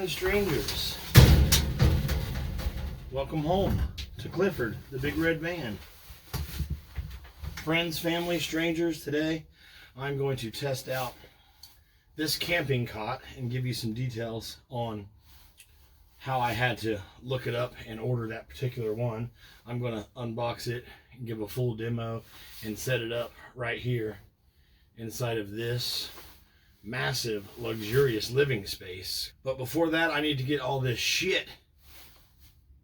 and strangers, welcome home to Clifford, the big red van. Friends, family, strangers, today I'm going to test out this camping cot and give you some details on how I had to look it up and order that particular one. I'm going to unbox it and give a full demo and set it up right here inside of this massive, luxurious living space. But before that, I need to get all this shit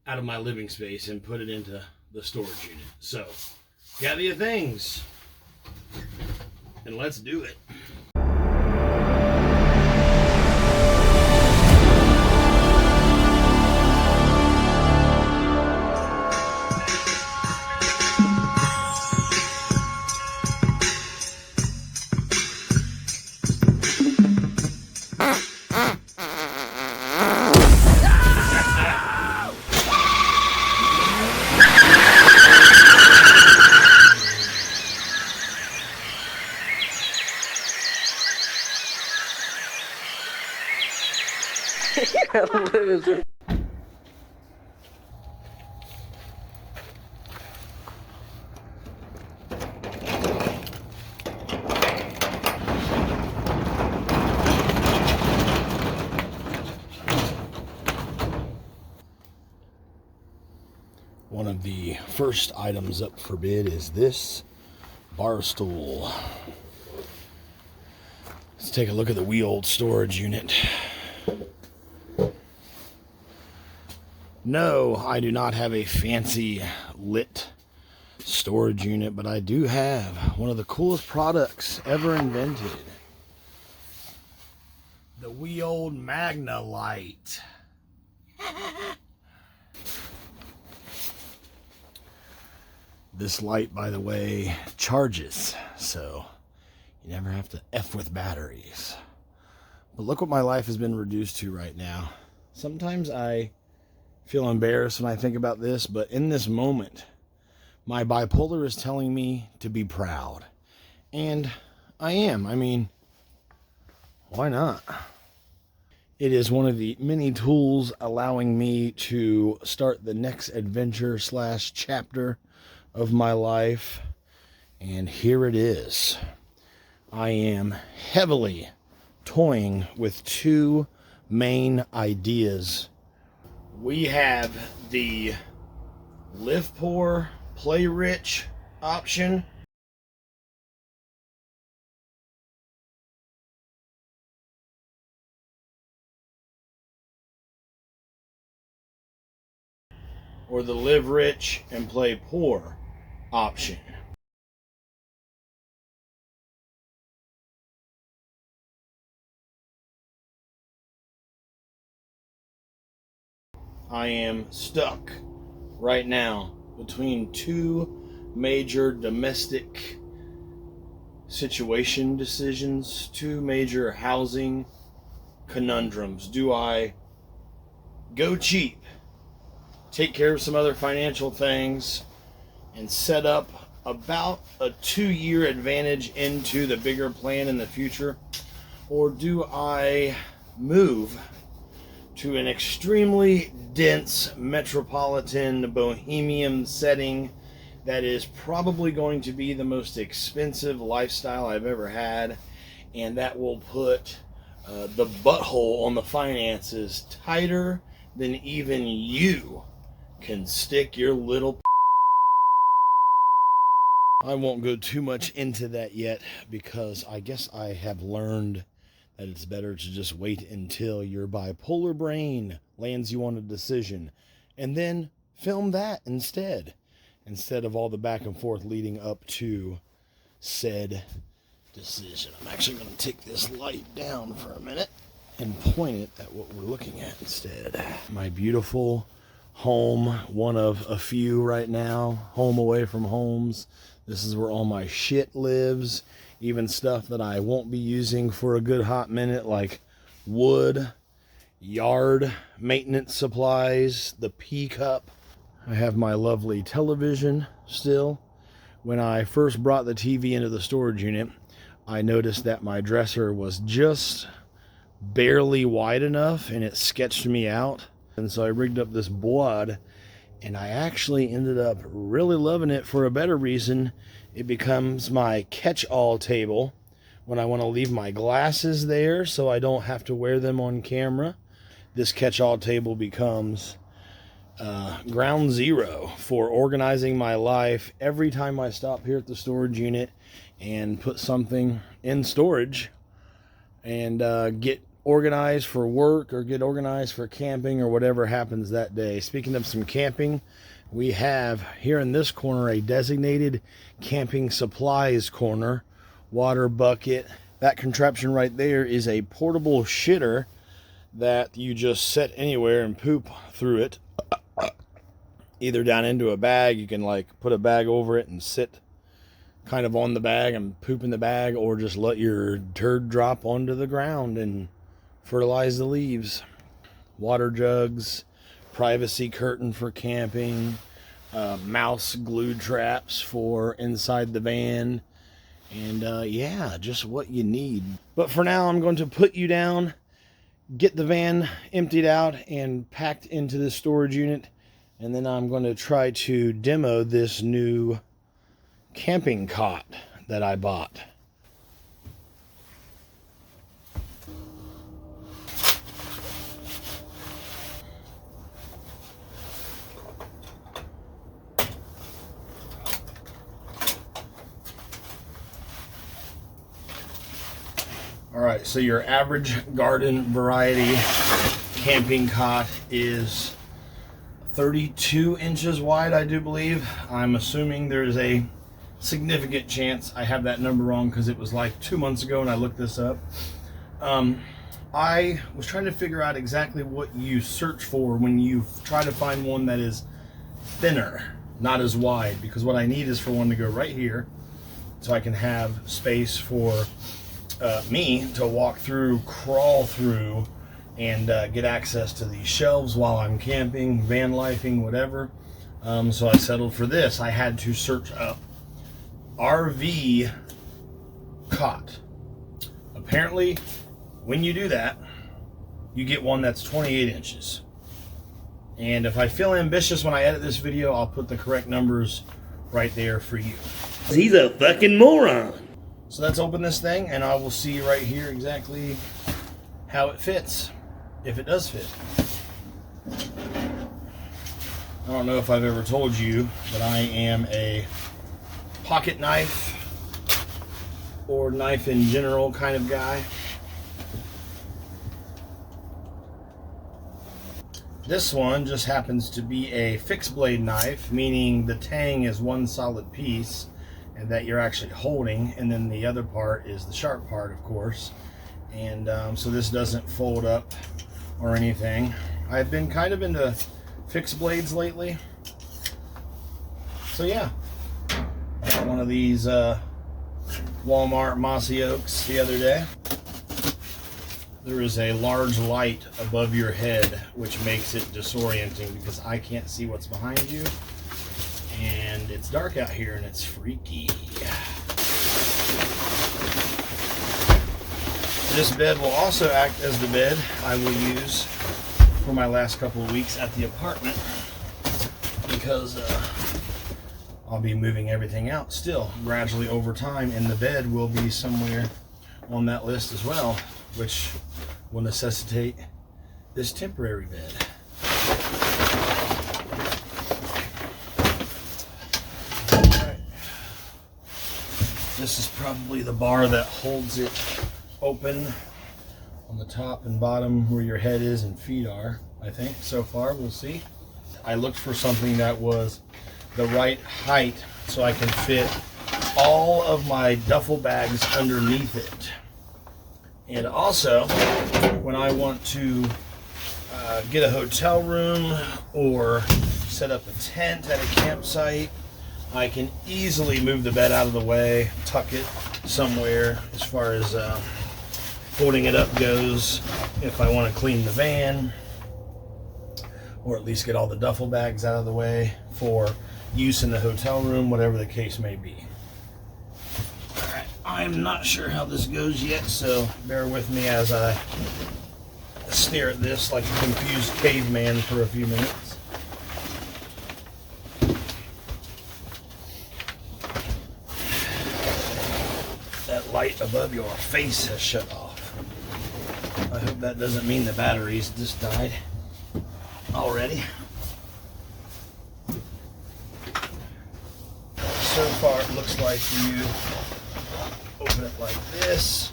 out of my living space and put it into the storage unit. So, gather your things and let's do it. You're a loser. One of the first items up for bid is this bar stool. Let's take a look at the wee old storage unit. No, I do not have a fancy lit storage unit, but I do have one of the coolest products ever invented. The wee old Magna light. This light, by the way, charges, so you never have to F with batteries. But look what my life has been reduced to right now. Sometimes I feel embarrassed when I think about this, but in this moment, my bipolar is telling me to be proud. And I am. I mean, why not? It is one of the many tools allowing me to start the next adventure / chapter of my life. And here it is. I am heavily toying with two main ideas. We have the live poor, play rich option. Or the live rich and play poor option. I am stuck right now between two major domestic situation decisions, two major housing conundrums. Do I go cheap, take care of some other financial things, and set up about a 2-year advantage into the bigger plan in the future? Or do I move to an extremely dense metropolitan bohemian setting that is probably going to be the most expensive lifestyle I've ever had, and that will put the butthole on the finances tighter than even you can stick your little I won't go too much into that yet, because I guess I have learned that it's better to just wait until your bipolar brain lands you on a decision and then film that instead of all the back and forth leading up to said decision. I'm actually going to take this light down for a minute and point it at what we're looking at instead. My beautiful home, one of a few right now, home away from homes. This is where all my shit lives, even stuff that I won't be using for a good hot minute, like wood, yard maintenance supplies, the pea cup. I have my lovely television still. When I first brought the TV into the storage unit, I noticed that my dresser was just barely wide enough, and it sketched me out. And so I rigged up this board, and I actually ended up really loving it for a better reason. It becomes my catch-all table when I want to leave my glasses there so I don't have to wear them on camera. This catch-all table becomes ground zero for organizing my life. Every time I stop here at the storage unit and put something in storage and get organized for work or get organized for camping or whatever happens that day. Speaking of some camping, we have here in this corner a designated camping supplies corner. Water bucket. That contraption right there is a portable shitter that you just set anywhere and poop through it. Either down into a bag, you can like put a bag over it and sit kind of on the bag and poop in the bag, or just let your turd drop onto the ground and fertilize the leaves. Water jugs, privacy curtain for camping, mouse glue traps for inside the van, and yeah, just what you need. But for now, I'm going to put you down, get the van emptied out and packed into the storage unit, and then I'm going to try to demo this new camping cot that I bought. All right, so your average garden variety camping cot is 32 inches wide, I do believe. I'm assuming there's a significant chance I have that number wrong because it was like 2 months ago and I looked this up. I was trying to figure out exactly what you search for when you try to find one that is thinner, not as wide, because what I need is for one to go right here so I can have space for me to walk through, crawl through, and get access to these shelves while I'm camping, van lifing, whatever. So I settled for this. I had to search up RV cot. Apparently, when you do that, you get one that's 28 inches. And if I feel ambitious when I edit this video, I'll put the correct numbers right there for you. He's a fucking moron. So let's open this thing, and I will see right here exactly how it fits, if it does fit. I don't know if I've ever told you, but I am a pocket knife or knife in general kind of guy. This one just happens to be a fixed blade knife, meaning the tang is one solid piece and that you're actually holding, and then the other part is the sharp part, of course. And so this doesn't fold up or anything. I've been kind of into fixed blades lately. So yeah, got one of these Walmart mossy oaks the other day. There is a large light above your head, which makes it disorienting because I can't see what's behind you. And it's dark out here and it's freaky. This bed will also act as the bed I will use for my last couple of weeks at the apartment, because I'll be moving everything out still gradually over time, and the bed will be somewhere on that list as well, which will necessitate this temporary bed. Alright. This is probably the bar that holds it open on the top and bottom where your head is and feet are, I think. So far, we'll see. I looked for something that was the right height so I can fit all of my duffel bags underneath it. And also, when I want to get a hotel room or set up a tent at a campsite, I can easily move the bed out of the way, tuck it somewhere as far as folding it up goes, if I want to clean the van, or at least get all the duffel bags out of the way for use in the hotel room, whatever the case may be. Alright, I I'm not sure how this goes yet, so bear with me as I stare at this like a confused caveman for a few minutes. That light above your face has shut off. I hope that doesn't mean the batteries just died already. So far it looks like you open it like this.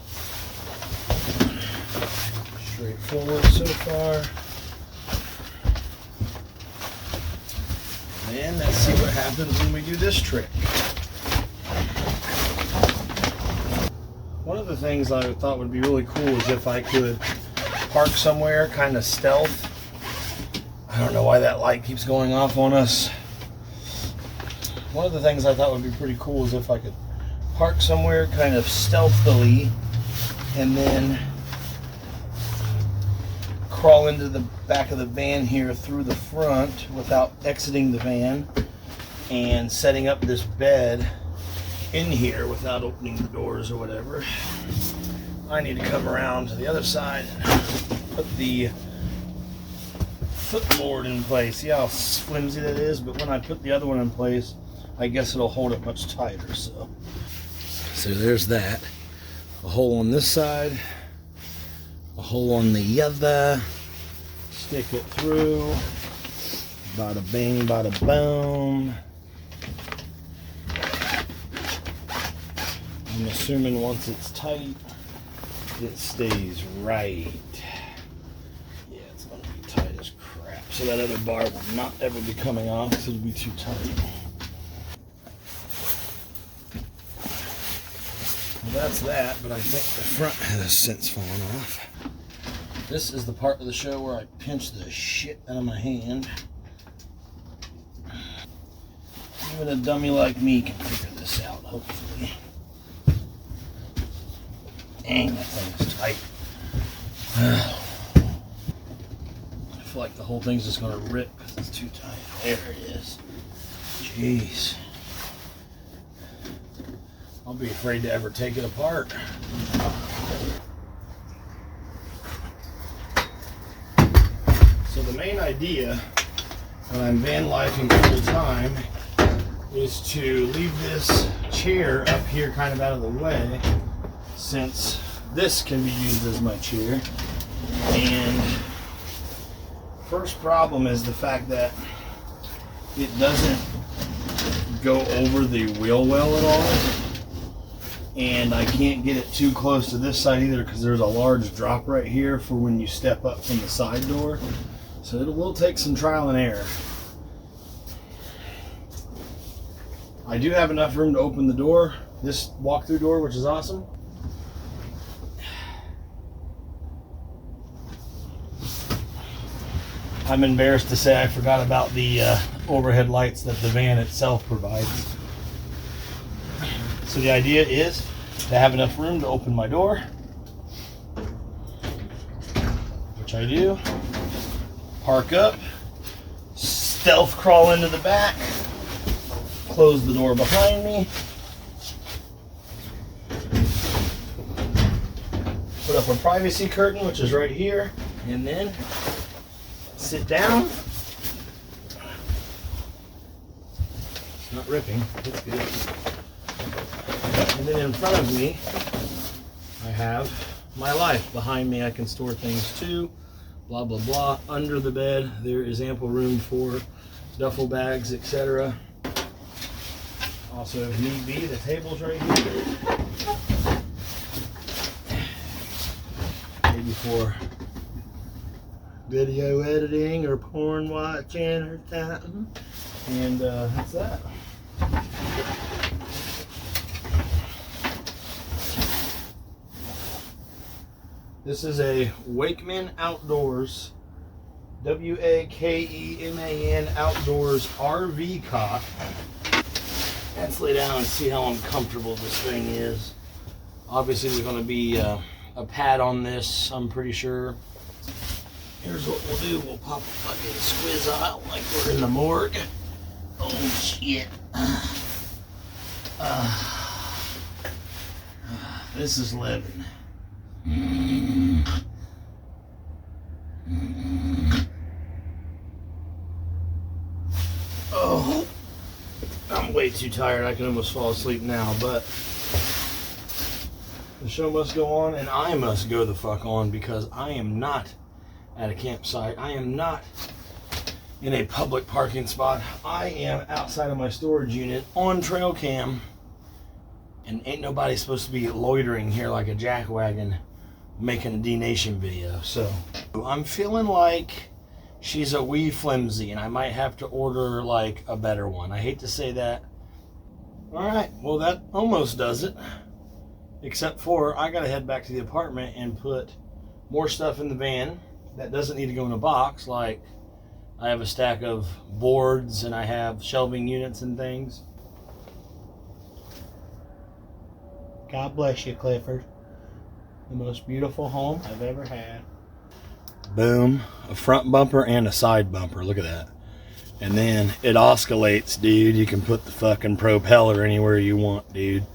Straightforward so far. And let's see what happens when we do this trick. One of the things I thought would be really cool is if I could park somewhere kind of stealth. I don't know why that light keeps going off on us. One of the things I thought would be pretty cool is if I could park somewhere kind of stealthily and then crawl into the back of the van here through the front without exiting the van and setting up this bed in here without opening the doors or whatever. I need to come around to the other side and put the footboard in place. See how flimsy that is? But when I put the other one in place, I guess it'll hold it much tighter. So there's that. A hole on this side, a hole on the other. Stick it through. Bada bing, bada boom. I'm assuming once it's tight, it stays right. Yeah, it's going to be tight as crap. So that other bar will not ever be coming off because it'll be too tight. Well, that's that, but I think the front has since fallen off. This is the part of the show where I pinch the shit out of my hand. Even a dummy like me can figure this out, hopefully. Dang, that thing's tight. I feel like the whole thing's just going to rip because it's too tight. There it is. Jeez. I'll be afraid to ever take it apart. So the main idea when I'm van lifing full time is to leave this chair up here kind of out of the way, since this can be used as my chair. And first problem is the fact that it doesn't go over the wheel well at all. And I can't get it too close to this side either because there's a large drop right here for when you step up from the side door. So it will take some trial and error. I do have enough room to open the door, this walk-through door, which is awesome. I'm embarrassed to say I forgot about the overhead lights that the van itself provides. So the idea is to have enough room to open my door, which I do. Park up, stealth crawl into the back, close the door behind me, put up a privacy curtain, which is right here, and then sit down. It's not ripping, it's good. And then in front of me, I have my life. Behind me, I can store things too. Blah, blah, blah. Under the bed, there is ample room for duffel bags, etc. Also, if need be, the table's right here. Maybe for video editing or porn watching or something. And that's that. This is a Wakeman Outdoors, W-A-K-E-M-A-N Outdoors RV cot. Let's lay down and see how uncomfortable this thing is. Obviously there's going to be a pad on this, I'm pretty sure. Here's what we'll do. We'll pop a fucking squiz out like we're in the morgue. Oh shit. This is living. Oh, I'm way too tired. I can almost fall asleep now, but the show must go on, and I must go the fuck on, because I am not at a campsite. I am not in a public parking spot. I am outside of my storage unit on trail cam, and ain't nobody supposed to be loitering here like a jackwagon making a D Nation video. So I'm feeling like she's a wee flimsy, and I might have to order like a better one. I hate to say that. All right, well, that almost does it, except for I gotta head back to the apartment and put more stuff in the van that doesn't need to go in a box. Like, I have a stack of boards and I have shelving units and things. God bless you, Clifford. The most beautiful home I've ever had. Boom. A front bumper and a side bumper. Look at that. And then it oscillates, dude. You can put the fucking propeller anywhere you want, dude.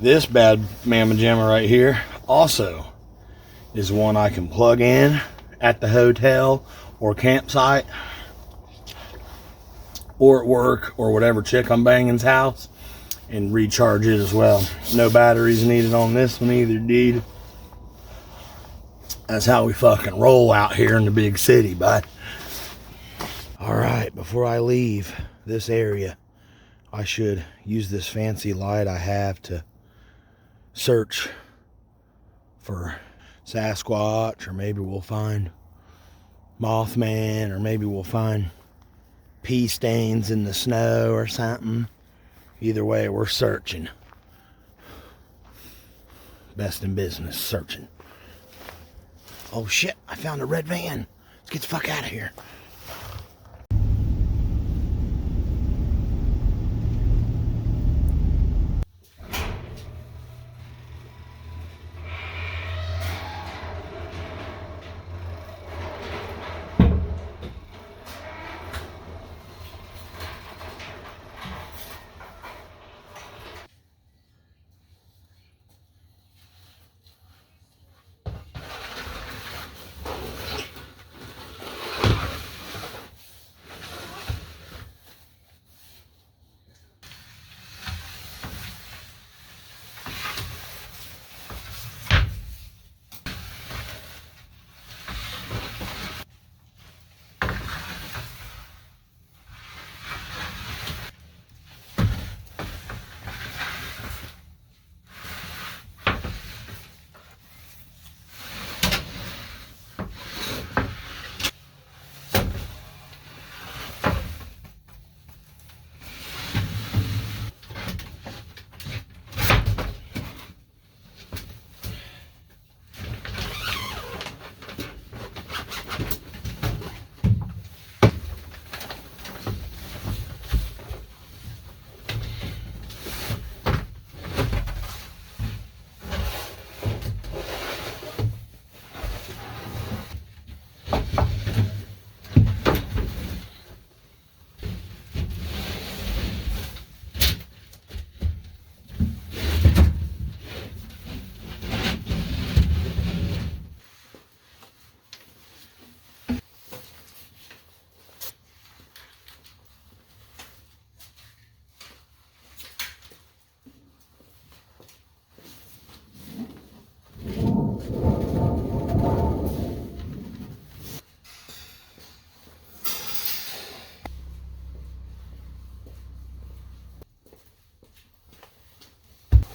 This bad mamma jamma right here also is one I can plug in at the hotel or campsite or at work or whatever chick I'm banging's house, and recharge it as well. No batteries needed on this one either, dude. That's how we fucking roll out here in the big city, bud. All right, before I leave this area, I should use this fancy light I have to search for Sasquatch, or maybe we'll find Mothman, or maybe we'll find pea stains in the snow or something. Either way, we're searching. Best in business, searching. Oh shit, I found a red van. Let's get the fuck out of here.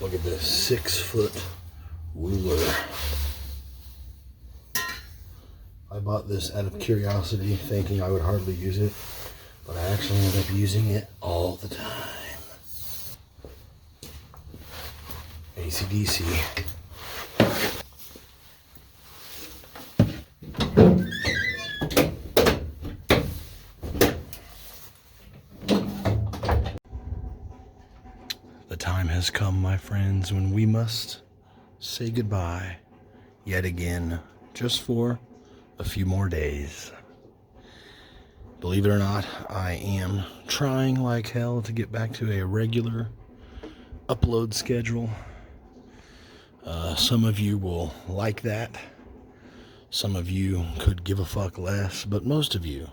Look at this 6-foot ruler. I bought this out of curiosity, thinking I would hardly use it, but I actually end up using it all the time. AC/DC. The time has come, my friends, when we must say goodbye yet again, just for a few more days. Believe it or not, I am trying like hell to get back to a regular upload schedule. Some of you will like that. Some of you could give a fuck less, but most of you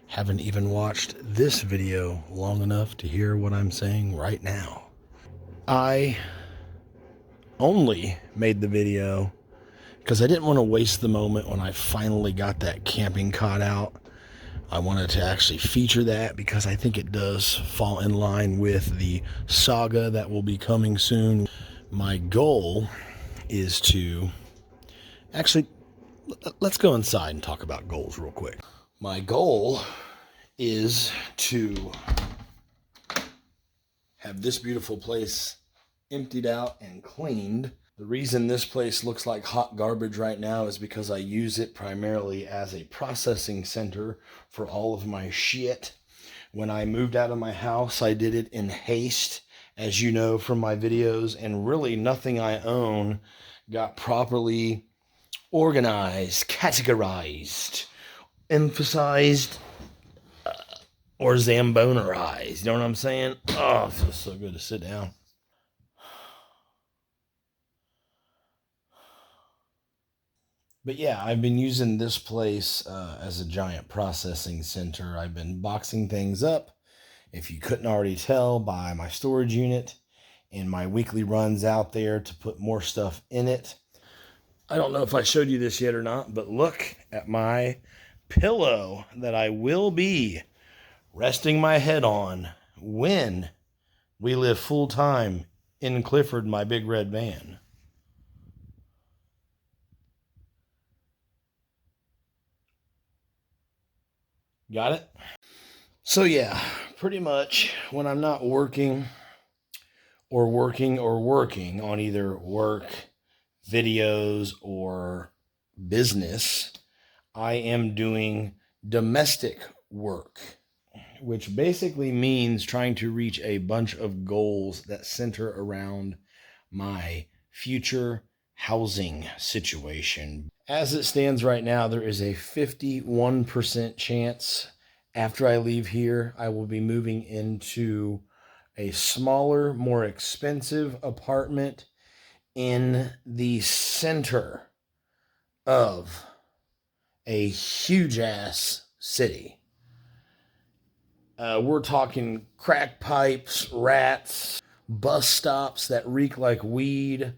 haven't even watched this video long enough to hear what I'm saying right now. I only made the video because I didn't want to waste the moment when I finally got that camping cot out. I wanted to actually feature that because I think it does fall in line with the saga that will be coming soon. My goal is to actually, let's go inside and talk about goals real quick. My goal is to have this beautiful place emptied out and cleaned. The reason this place looks like hot garbage right now is because I use it primarily as a processing center for all of my shit. When I moved out of my house, I did it in haste, as you know from my videos, and really nothing I own got properly organized, categorized, emphasized, or zambonerized. You know what I'm saying? Oh, it feels so good to sit down. But yeah, I've been using this place as a giant processing center. I've been boxing things up, if you couldn't already tell by my storage unit and my weekly runs out there to put more stuff in it. I don't know if I showed you this yet or not, but look at my pillow that I will be resting my head on when we live full time in Clifford, my big red van. Got it? So yeah, pretty much when I'm not working on either work, videos, or business, I am doing domestic work, which basically means trying to reach a bunch of goals that center around my future housing situation. As it stands right now, there is a 51% chance after I leave here, I will be moving into a smaller, more expensive apartment in the center of a huge ass city. We're talking crack pipes, rats, bus stops that reek like weed,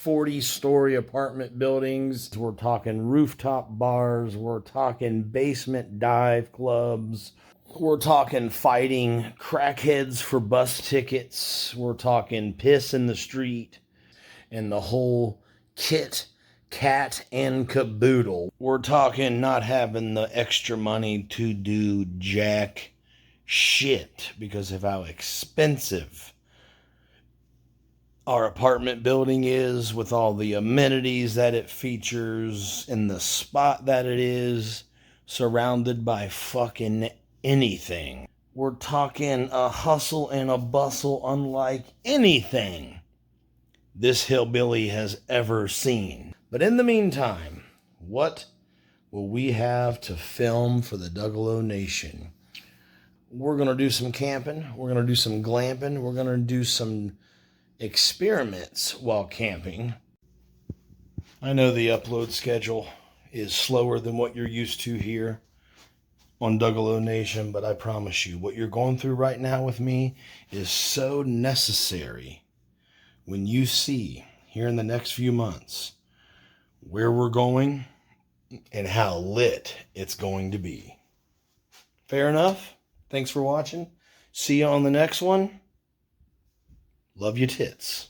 40-story apartment buildings. We're talking rooftop bars. We're talking basement dive clubs. We're talking fighting crackheads for bus tickets. We're talking piss in the street and the whole kit, cat, and caboodle. We're talking not having the extra money to do jack shit because of how expensive our apartment building is, with all the amenities that it features in the spot that it is, surrounded by fucking anything. We're talking a hustle and a bustle unlike anything this hillbilly has ever seen. But in the meantime, what will we have to film for the Dougalo Nation? We're going to do some camping. We're going to do some glamping. We're going to do some experiments while camping. I know the upload schedule is slower than what you're used to here on Dougalo Nation, but I promise you, what you're going through right now with me is so necessary when you see here in the next few months where we're going and how lit it's going to be. Fair enough? Thanks for watching. See you on the next one. Love you tits.